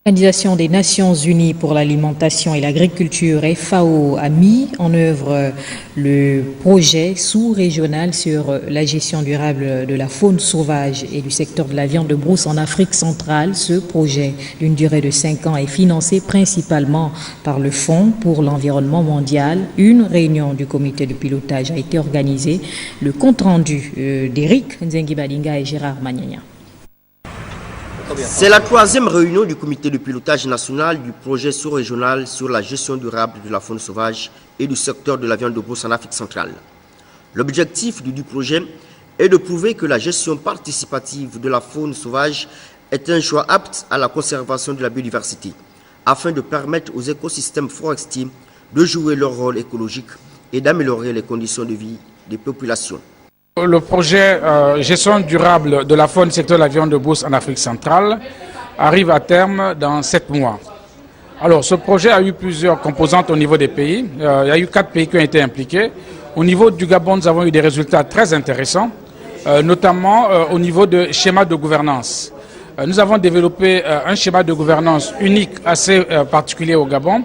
L'Organisation des Nations Unies pour l'alimentation et l'agriculture, FAO, a mis en œuvre le projet sous-régional sur la gestion durable de la faune sauvage et du secteur de la viande de brousse en Afrique centrale. Ce projet, d'une durée de 5 ans, est financé principalement par le Fonds pour l'environnement mondial. Une réunion du comité de pilotage a été organisée. Le compte-rendu d'Éric Nzengi Badinga et Gérard Magnagna. C'est la 3e réunion du comité de pilotage national du projet sous-régional sur la gestion durable de la faune sauvage et du secteur de la viande de brousse en Afrique centrale. L'objectif du projet est de prouver que la gestion participative de la faune sauvage est un choix apte à la conservation de la biodiversité, afin de permettre aux écosystèmes forestiers de jouer leur rôle écologique et d'améliorer les conditions de vie des populations. Le projet gestion durable de la faune secteur de la viande de brousse en Afrique centrale arrive à terme dans 7 mois. Alors ce projet a eu plusieurs composantes au niveau des pays. Il y a eu 4 pays qui ont été impliqués. Au niveau du Gabon, nous avons eu des résultats très intéressants, notamment au niveau de schéma de gouvernance. Nous avons développé un schéma de gouvernance unique, assez particulier au Gabon,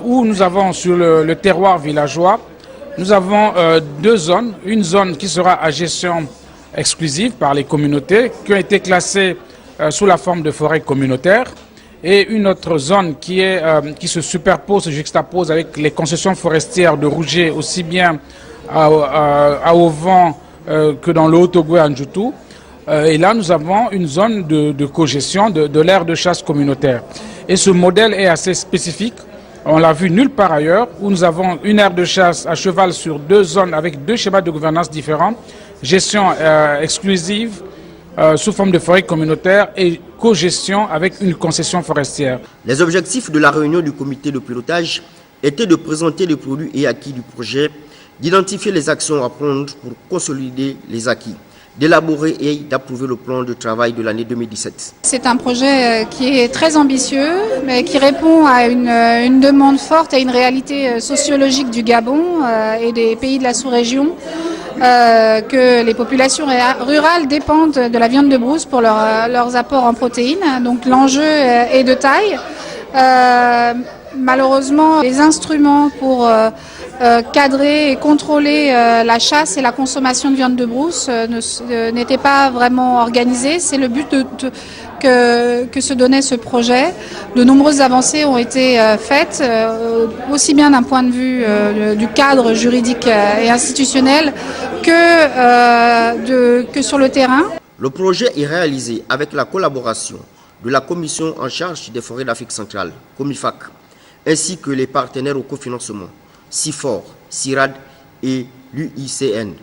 où nous avons sur le terroir villageois, nous avons 2 zones. Une zone qui sera à gestion exclusive par les communautés, qui ont été classées sous la forme de forêt communautaire, et une autre zone qui se superpose, se juxtapose avec les concessions forestières de Rouget, aussi bien à Auvent que dans le Haut-Togo et à Ndjoutou. Et là, nous avons une zone de cogestion de l'aire de chasse communautaire. Et ce modèle est assez spécifique. On l'a vu nulle part ailleurs, où nous avons une aire de chasse à cheval sur 2 zones avec 2 schémas de gouvernance différents, gestion exclusive sous forme de forêt communautaire et co-gestion avec une concession forestière. Les objectifs de la réunion du comité de pilotage étaient de présenter les produits et acquis du projet, d'identifier les actions à prendre pour consolider les acquis, d'élaborer et d'approuver le plan de travail de l'année 2017. C'est un projet qui est très ambitieux, mais qui répond à une demande forte, à une réalité sociologique du Gabon et des pays de la sous-région, que les populations rurales dépendent de la viande de brousse pour leurs apports en protéines. Donc l'enjeu est de taille. Malheureusement, les instruments pour cadrer et contrôler la chasse et la consommation de viande de brousse n'étaient pas vraiment organisés. C'est le but que se donnait ce projet. De nombreuses avancées ont été faites, aussi bien d'un point de vue du cadre juridique et institutionnel que sur le terrain. Le projet est réalisé avec la collaboration de la Commission en charge des forêts d'Afrique centrale, COMIFAC, ainsi que les partenaires au cofinancement, CIFOR, CIRAD et l'UICN.